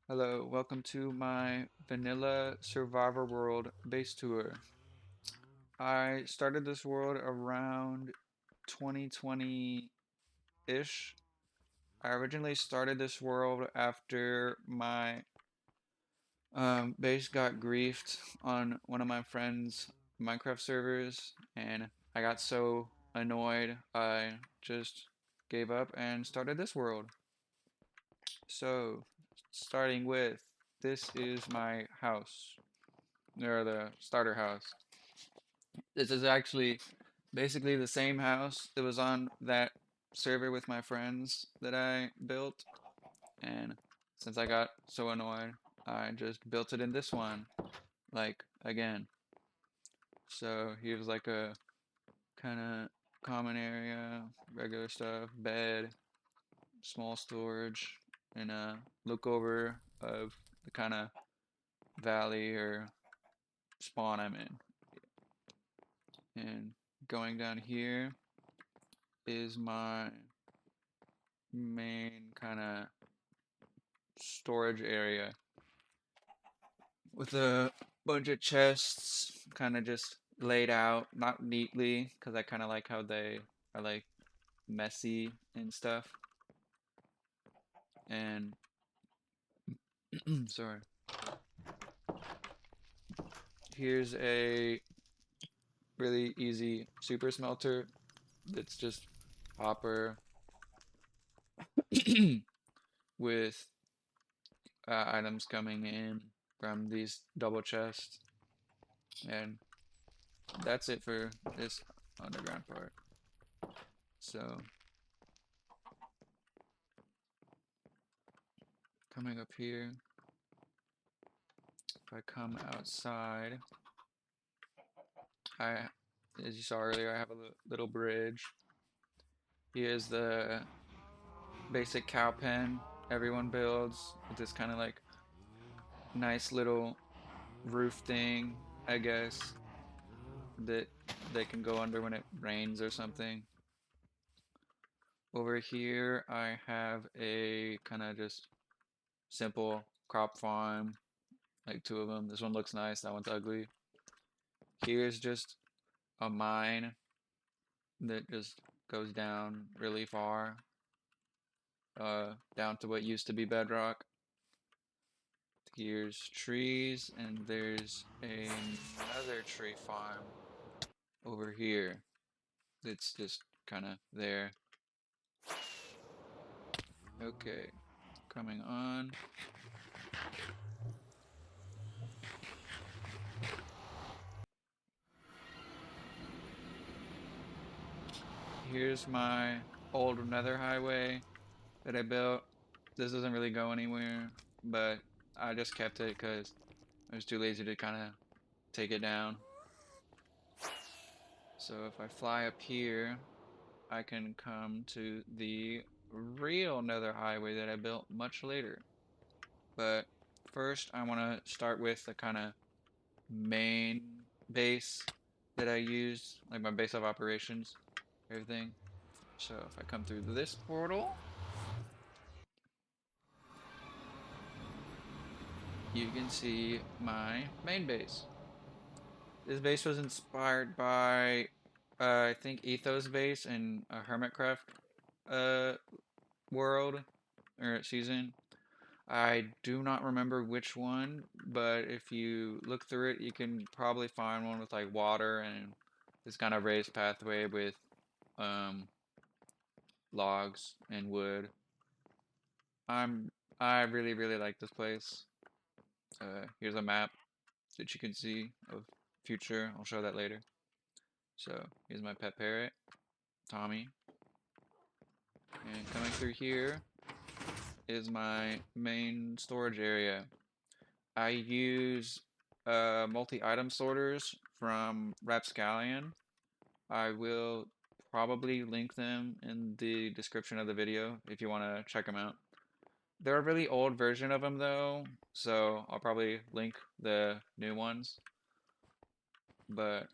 Hello, welcome to my Vanilla Survivor World base tour. I started this world around 2020-ish. I originally started this world after my base got griefed on one of my friend's Minecraft servers, and I got so annoyed I just gave up and started this world. So, starting with this is my house. Or the starter house. This is actually basically the same house that was on that server with my friends that I built, and since I got so annoyed, I just built it in this one, like again. So here's like a kind of common area, regular stuff, bed, small storage, and a look over of the kind of valley or spawn I'm in. And going down here is my main kind of storage area with a bunch of chests kind of just laid out, not neatly, because I kind of like how they are like messy and stuff. And sorry, here's a really easy super smelter that's just hopper with items coming in from these double chests. And that's it for this underground part. So coming up here, if I come outside, I, as you saw earlier, I have a little bridge. Here's the basic cow pen everyone builds with this kind of like nice little roof thing, I guess, that they can go under when it rains or something. Over here, I have a kind of just simple crop farm, like two of them. This one looks nice, that one's ugly. Here's just a mine that just goes down really far, down to what used to be bedrock. Here's trees, and there's another tree farm over here that's just kind of there. Okay, coming on. Here's my old nether highway that I built. This doesn't really go anywhere, but I just kept it because I was too lazy to kind of take it down. So if I fly up here, I can come to the real nether highway that I built much later. But first, I want to start with the kind of main base that I use, like my base of operations, everything. So if I come through this portal, you can see my main base. This base was inspired by, I think, Ethos base in a Hermitcraft uh, world or season. I do not remember which one, but if you look through it, you can probably find one with like water and this kind of raised pathway with um, logs and wood. I'm I really like this place. Here's a map that you can see of future. I'll show that later. So here's my pet parrot, Tommy, and coming through here is my main storage area. I use multi-item sorters from Rapscallion. I will probably link them in the description of the video if you want to check them out. They're a really old version of them though, so I'll probably link the new ones. But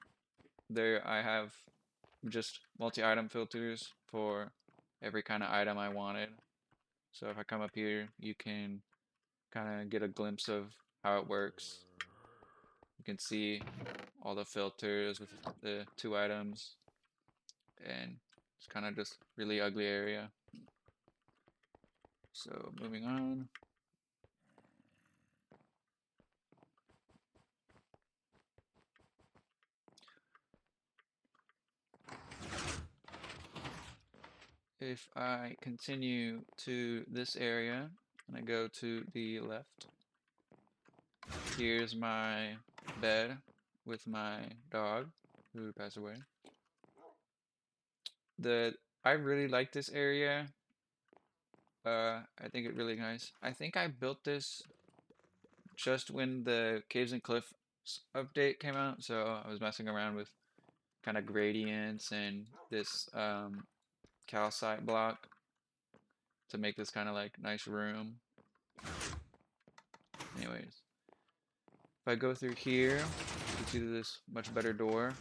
there I have just multi-item filters for every kind of item I wanted. So if I come up here, you can kind of get a glimpse of how it works. You can see all the filters with the two items, and it's kind of just really ugly area. So moving on. If I continue to this area and I go to the left, here's my bed with my dog who passed away. I really like this area. I think it really nice. I think I built this just when the Caves and Cliffs update came out, so I was messing around with kind of gradients and this calcite block to make this kind of like nice room. Anyways, if I go through here, you can see this much better door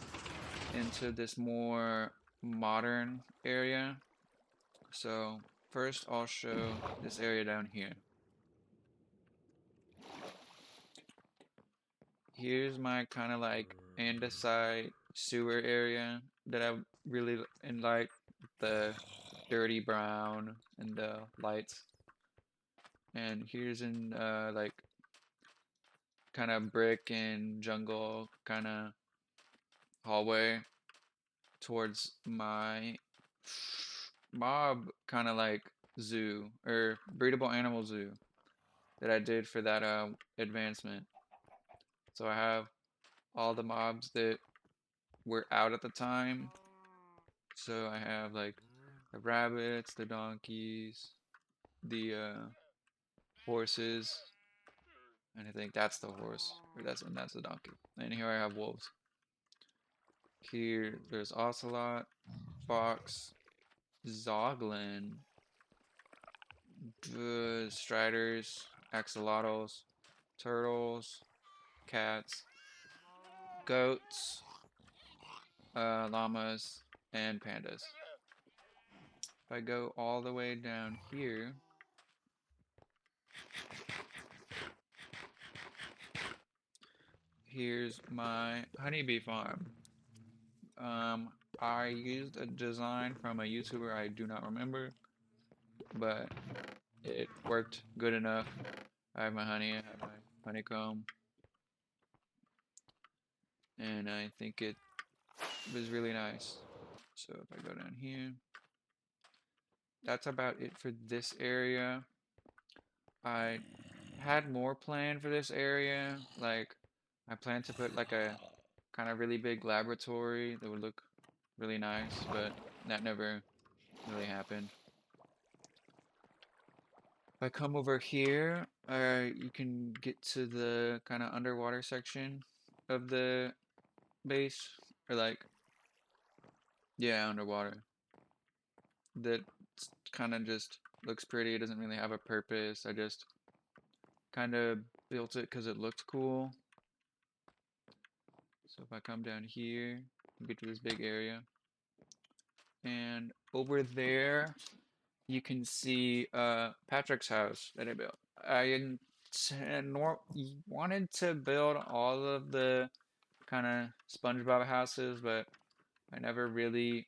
into this more modern area. So first I'll show this area down here. Here's my kind of like andesite sewer area that I really like, the dirty brown and the lights. And here's in like kind of brick and jungle kind of hallway towards my mob kind of like zoo or breedable animal zoo that I did for that advancement. So I have all the mobs that were out at the time. So I have like the rabbits, the donkeys, the horses, and I think that's the horse, or that's the donkey. And here I have wolves. Here there's ocelot, fox, zoglin, striders, axolotls, turtles, cats, goats, llamas, and pandas. If I go all the way down here, here's my honeybee farm. I used a design from a YouTuber I do not remember, but it worked good enough. I have my honey, I have my honeycomb, and I think it was really nice. So if I go down here, that's about it for this area. I had more planned for this area. Like, I planned to put like a kind of really big laboratory that would look really nice, but that never really happened. If I come over here, you can get to the kind of underwater section of the base, or like, yeah, underwater. That kind of just looks pretty. It doesn't really have a purpose. I just kind of built it because it looked cool. So if I come down here, you get to this big area. And over there, you can see Patrick's house that I built. I wanted to build all of the kind of SpongeBob houses, but I never really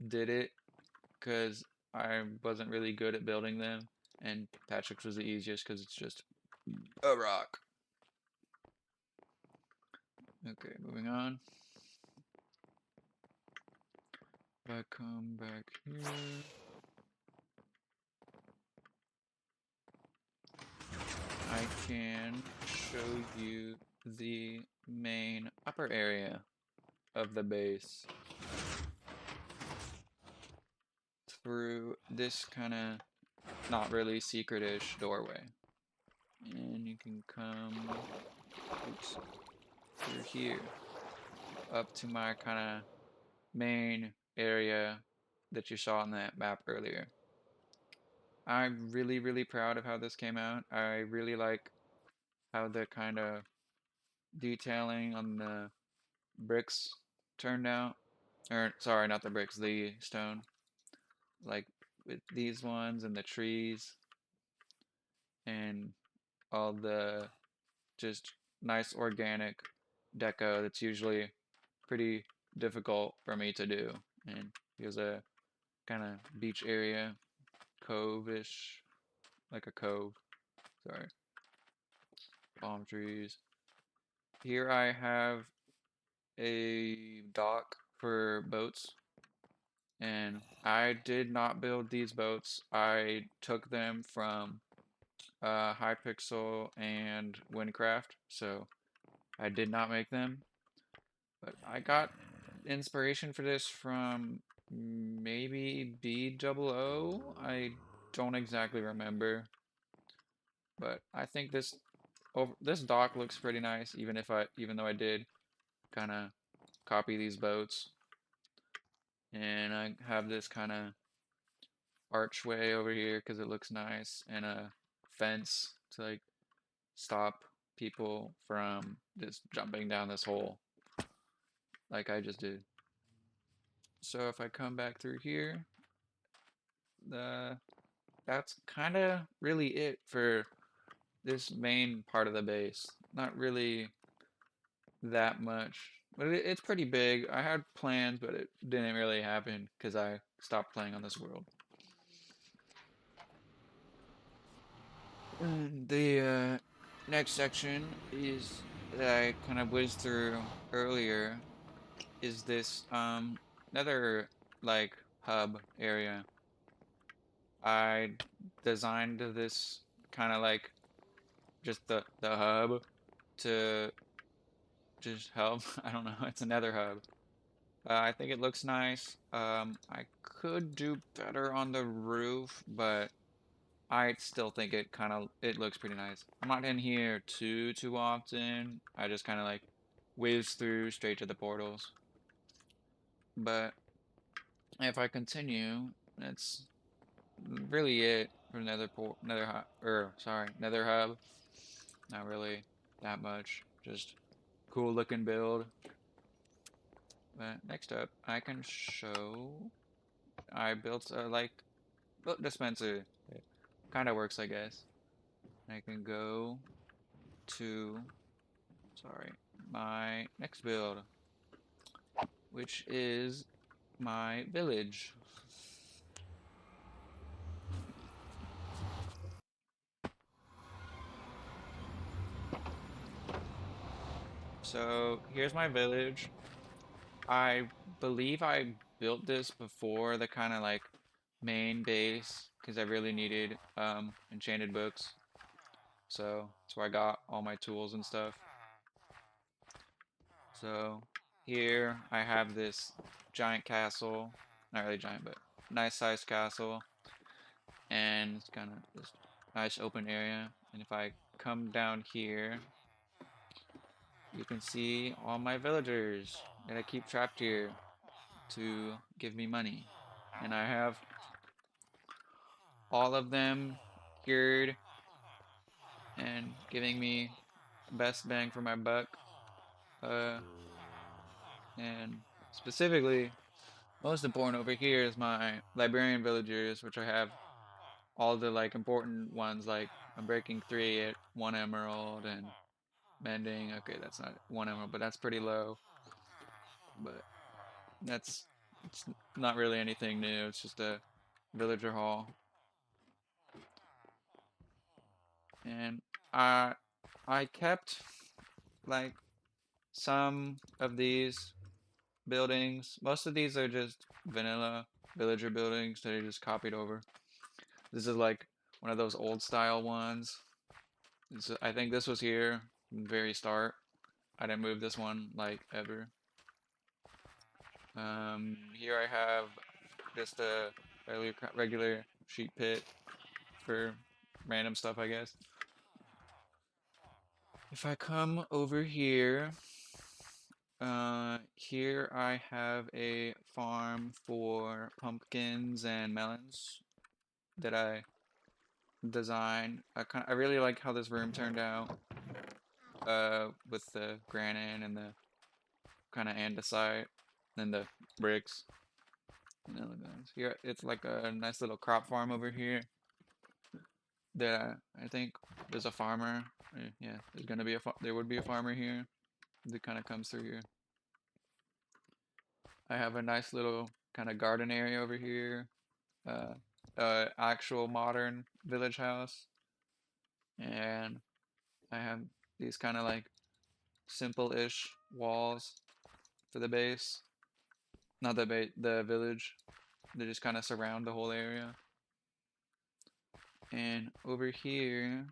did it because I wasn't really good at building them. And Patrick's was the easiest because it's just a rock. Okay, moving on. If I come back here, I can show you the main upper area of the base through this kind of not really secret-ish doorway. And you can come through here up to my kind of main area that you saw on that map earlier. I'm really, really proud of how this came out. I really like how the kind of detailing on the bricks turned out. Or, sorry, not the bricks, the stone. Like with these ones and the trees. and all the just nice organic deco that's usually pretty difficult for me to do. And here's a kind of beach area, cove-ish, like a cove. Sorry, palm trees. Here I have a dock for boats, and I did not build these boats. I took them from Hypixel and Windcraft, so I did not make them. But I got inspiration for this from maybe B00. I don't exactly remember, but I think this dock looks pretty nice, even though I did kind of copy these boats. And I have this kind of archway over here because it looks nice, and a fence to like stop people from just jumping down this hole like I just did. So if I come back through here, the that's kind of really it for this main part of the base. Not really that much, but it's pretty big. I had plans, but it didn't really happen because I stopped playing on this world. And the next section is that I kind of whizzed through earlier is this another like hub area. I designed this kind of like just the hub to just help. I don't know. It's another hub. I think it looks nice. I could do better on the roof, but I still think it looks pretty nice. I'm not in here too often. I just kind of like whiz through straight to the portals. But if I continue, that's really it for Nether hub, sorry, Nether hub. Not really that much. Just cool looking build. But next up, I can show I built a like book dispenser. It kind of works, I guess. I can go to sorry, my next build, which is my village. So here's my village. I believe I built this before the kind of like main base because I really needed enchanted books. So that's where I got all my tools and stuff. So here I have this giant castle, not really giant, but nice sized castle, and it's kind of this nice open area. And if I come down here, you can see all my villagers that I keep trapped here to give me money. And I have all of them cured and giving me best bang for my buck. Uh, and specifically, most important over here is my librarian villagers, which I have all the like important ones, like I'm breaking 3 at 1 emerald and mending. Okay, that's not 1 emerald, but that's pretty low. But that's it's not really anything new. It's just a villager hall, and I I kept like some of these buildings. Most of these are just vanilla villager buildings that I just copied over. This is like one of those old style ones. I think this was here from the very start. I didn't move this one like ever. Here I have just a regular sheep pit for random stuff, I guess. If I come over here, here I have a farm for pumpkins and melons that I designed. I really like how this room turned out, with the granite and the kind of andesite and the bricks. You know, here it's like a nice little crop farm over here. that I think there's a farmer. Yeah, there's gonna be there would be a farmer here that kind of comes through here. I have a nice little kind of garden area over here. Uh, actual modern village house, and I have these kind of like simple-ish walls for the base. Not the base, the village. They just kind of surround the whole area. And over here,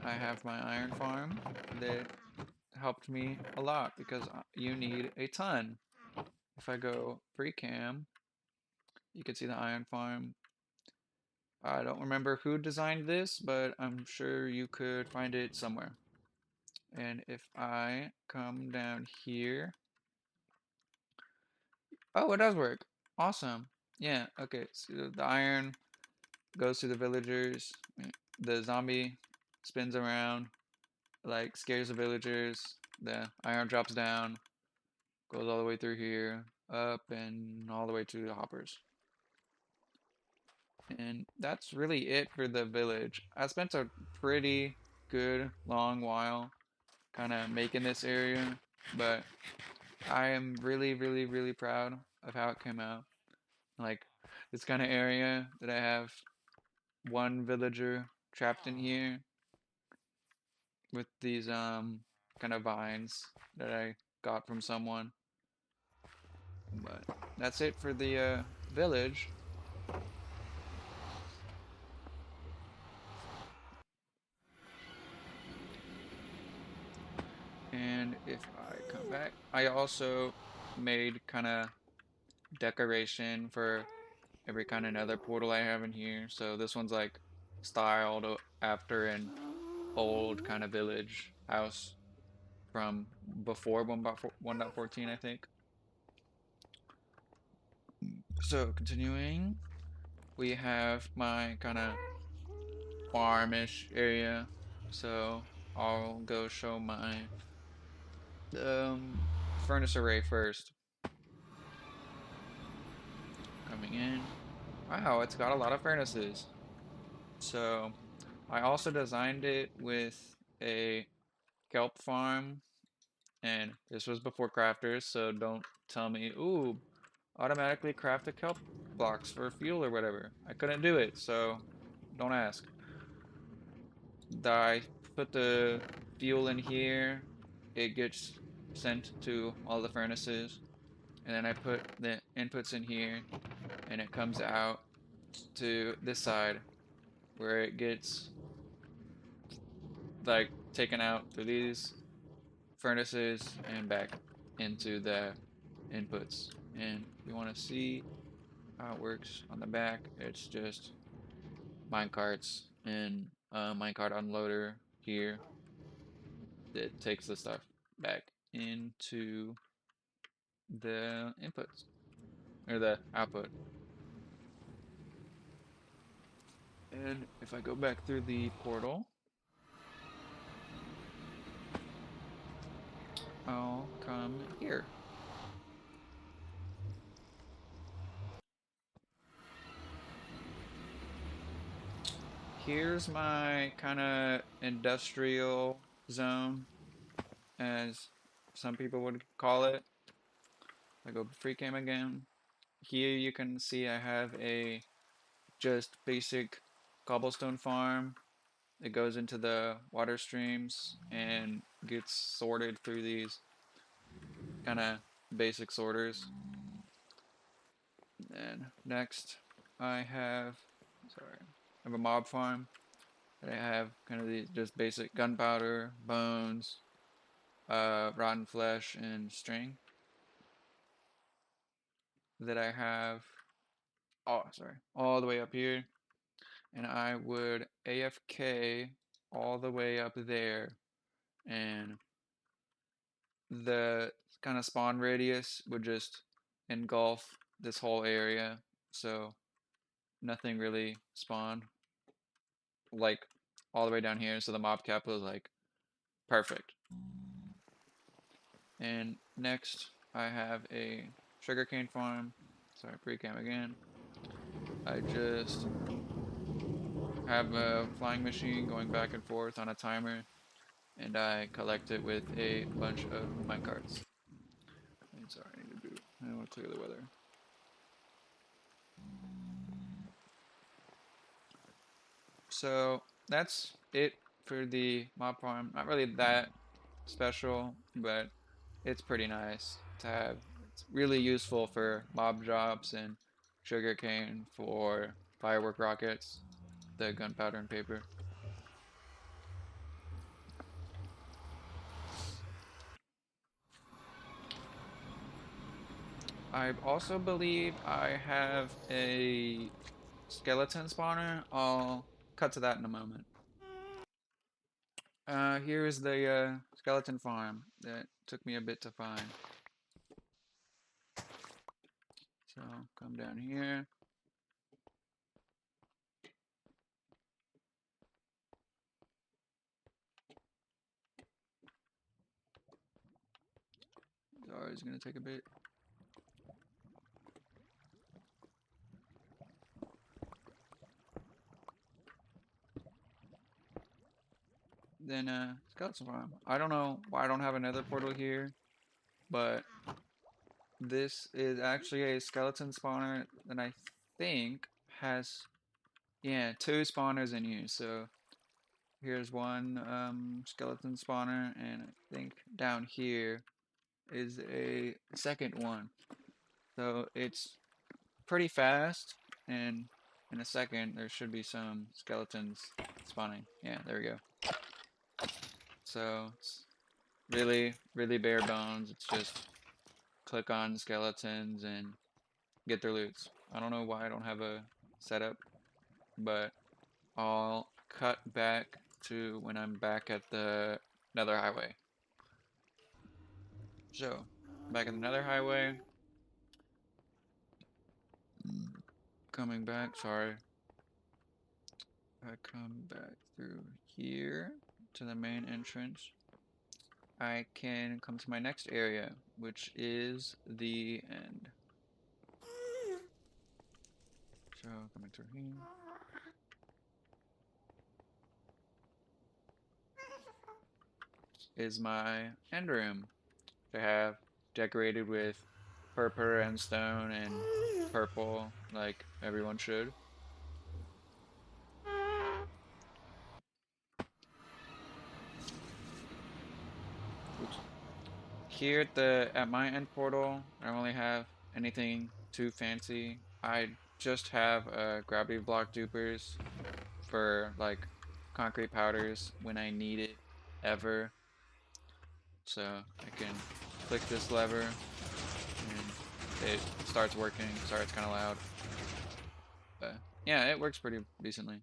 I have my iron farm that helped me a lot because you need a ton. If I go pre-cam, you can see the iron farm. I don't remember who designed this, but I'm sure you could find it somewhere. And if I come down here, oh, it does work. Awesome. Yeah, okay. So the iron goes to the villagers. The zombie spins around, like scares the villagers. The iron drops down, goes all the way through here, up and all the way to the hoppers. And that's really it for the village. I spent a pretty good long while kind of making this area, but I am really, really, really proud of how it came out. Like this kind of area that I have one villager trapped in here with these kind of vines that I got from someone. But that's it for the village. And if I come back, I also made kind of decoration for every kind of nether portal I have in here. So this one's like styled after an old kind of village house from before 1.14, I think. So continuing, we have my kind of farmish area. So I'll go show my um, furnace array first. Coming in. Wow, it's got a lot of furnaces. So I also designed it with a kelp farm, and this was before crafters, so don't tell me, ooh, automatically craft the kelp blocks for fuel or whatever. I couldn't do it, so don't ask. I put the fuel in here, it gets sent to all the furnaces, and then I put the inputs in here, and it comes out to this side where it gets like taken out through these furnaces and back into the inputs. And if you want to see how it works on the back, it's just minecarts and minecart unloader here that takes the stuff back into the inputs or the output. And if I go back through the portal, I'll come here. Here's my kind of industrial zone, as some people would call it. I go free cam again. Here you can see I have a just basic cobblestone farm. It goes into the water streams and gets sorted through these kind of basic sorters. And next I have, sorry, I have a mob farm that I have kind of these just basic gunpowder, bones, rotten flesh, and string that I have, oh, sorry, all the way up here. And I would AFK all the way up there, and the kind of spawn radius would just engulf this whole area, so nothing really spawned like all the way down here, so the mob cap was like perfect. And next I have a sugarcane farm. Sorry, pre-cam again. I just have a flying machine going back and forth on a timer, and I collect it with a bunch of minecarts. That's all I need to do. I want to clear the weather. So that's it for the mob farm. Not really that special, but it's pretty nice to have. It's really useful for mob drops and sugarcane for firework rockets, the gunpowder and paper. I also believe I have a skeleton spawner. I'll cut to that in a moment. Here's the skeleton farm that took me a bit to find. So come down here. Oh, it's gonna take a bit. Then skeleton farm. I don't know why I don't have another portal here, but this is actually a skeleton spawner that I think has, yeah, two spawners in here. So here's one skeleton spawner, and I think down here is a second one. So it's pretty fast, and in a second there should be some skeletons spawning. Yeah, there we go. So it's really, really bare bones. It's just click on skeletons and get their loots. I don't know why I don't have a setup, but I'll cut back to when I'm back at the Nether Highway. So, back at the Nether Highway, coming back, sorry. I come back through here to the main entrance. I can come to my next area, which is the end. So, coming through here. Is my end room to have decorated with purple and stone and purple like everyone should. Oops. Here at my end portal, I don't really have anything too fancy. I just have gravity block dupers for like concrete powders when I need it ever. So I can click this lever and it starts working. Sorry, it's kind of loud. But yeah, it works pretty decently.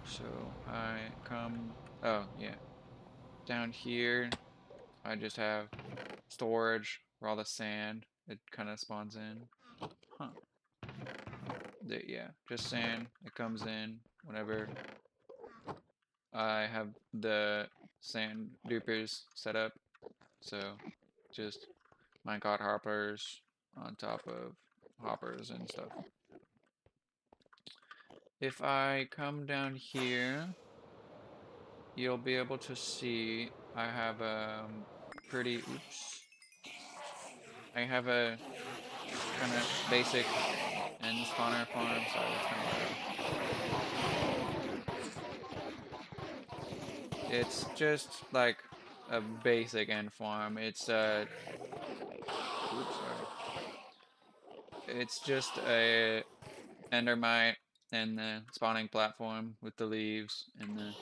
So I come, oh yeah, down here I just have storage for all the sand. It kind of spawns in. Huh. Yeah, just sand. It comes in whenever I have the sand dupers set up. So just minecart hoppers on top of hoppers and stuff. If I come down here, you'll be able to see I have a pretty, oops, I have a kind of basic end spawner farm. Sorry, that's kind of loud. It's just like a basic end farm. It's oops, sorry. It's just a endermite and the spawning platform with the leaves, and the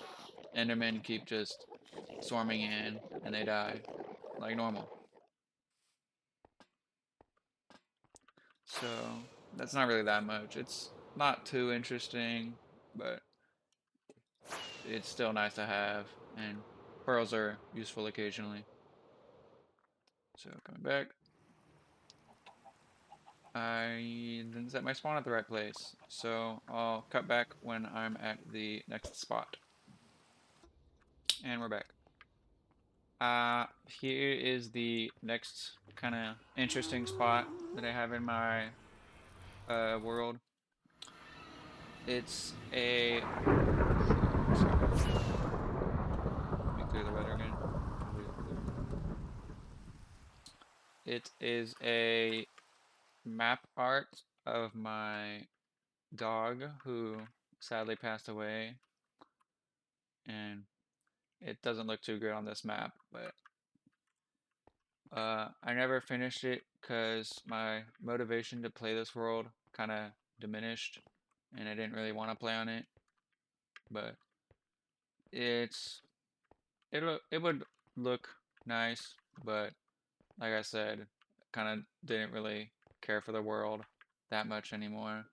endermen keep just swarming in, and they die like normal. So that's not really that much. It's not too interesting, but it's still nice to have, and pearls are useful occasionally. So coming back, I didn't set my spawn at the right place, so I'll cut back when I'm at the next spot. And we're back. Here is the next kind of interesting spot that I have in my world. It's a. Sorry. Let me clear the weather again. It is a map art of my dog who sadly passed away, and it doesn't look too good on this map, but I never finished it because my motivation to play this world kind of diminished, and I didn't really want to play on it. But it's it would look nice, but like I said, kind of didn't really care for the world that much anymore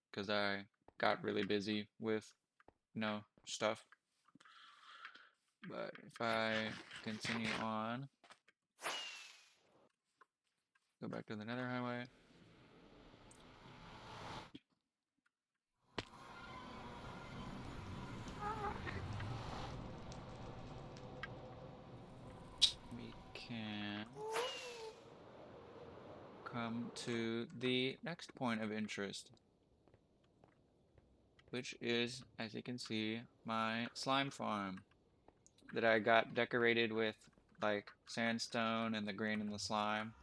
because I got really busy with stuff. But if I continue on, go back to the Nether Highway. We can come to the next point of interest, which is, as you can see, my slime farm that I got decorated with like sandstone and the green and the slime.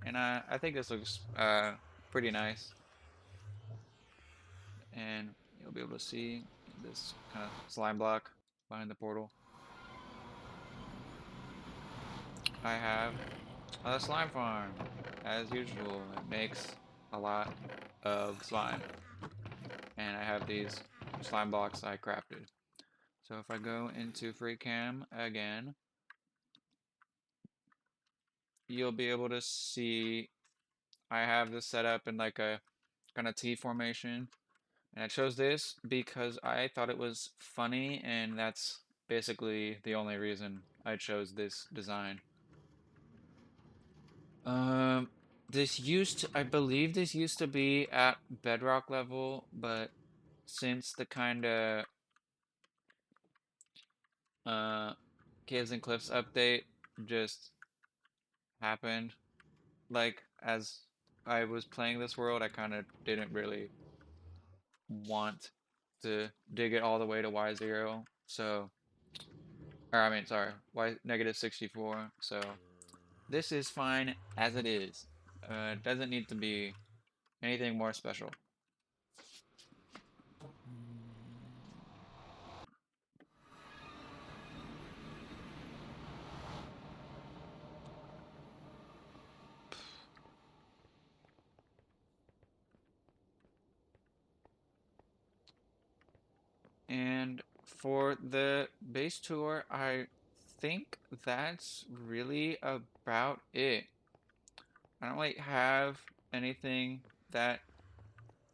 And I think this looks pretty nice. And you'll be able to see this kind of slime block behind the portal. I have a slime farm. As usual, it makes a lot of slime. And I have these slime blocks I crafted. So if I go into free cam again, you'll be able to see I have this set up in like a kind of T formation. And I chose this because I thought it was funny, and that's basically the only reason I chose this design. Um, I believe this used to be at bedrock level, but since the kind of uh Caves and Cliffs update just happened, like as I was playing this world, I kind of didn't really want to dig it all the way to Y0, so, or I mean, sorry, Y negative 64, so this is fine as it is. It doesn't need to be anything more special. And for the base tour, I think that's really about it. I don't like have anything that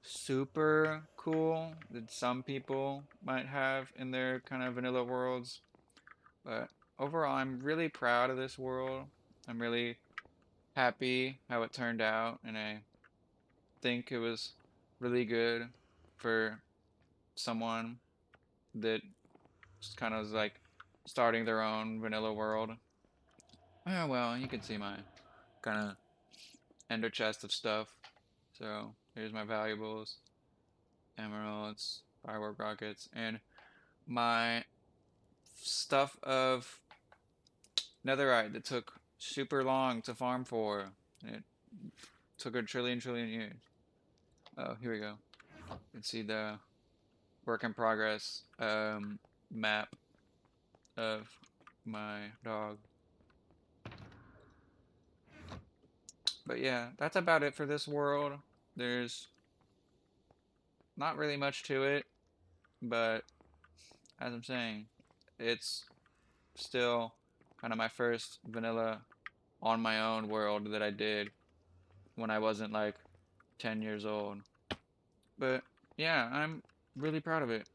super cool that some people might have in their kind of vanilla worlds. But overall, I'm really proud of this world. I'm really happy how it turned out, and I think it was really good for someone that just kind of was like starting their own vanilla world. Oh, well, you can see my kind of ender chest of stuff. So here's my valuables, emeralds, firework rockets, and my stuff of netherite that took super long to farm for. It took a trillion years. Oh, here we go. You can see the work in progress map of my dog. But yeah, that's about it for this world. There's not really much to it, but as I'm saying, it's still kind of my first vanilla on my own world that I did when I wasn't like 10 years old. But yeah, I'm really proud of it.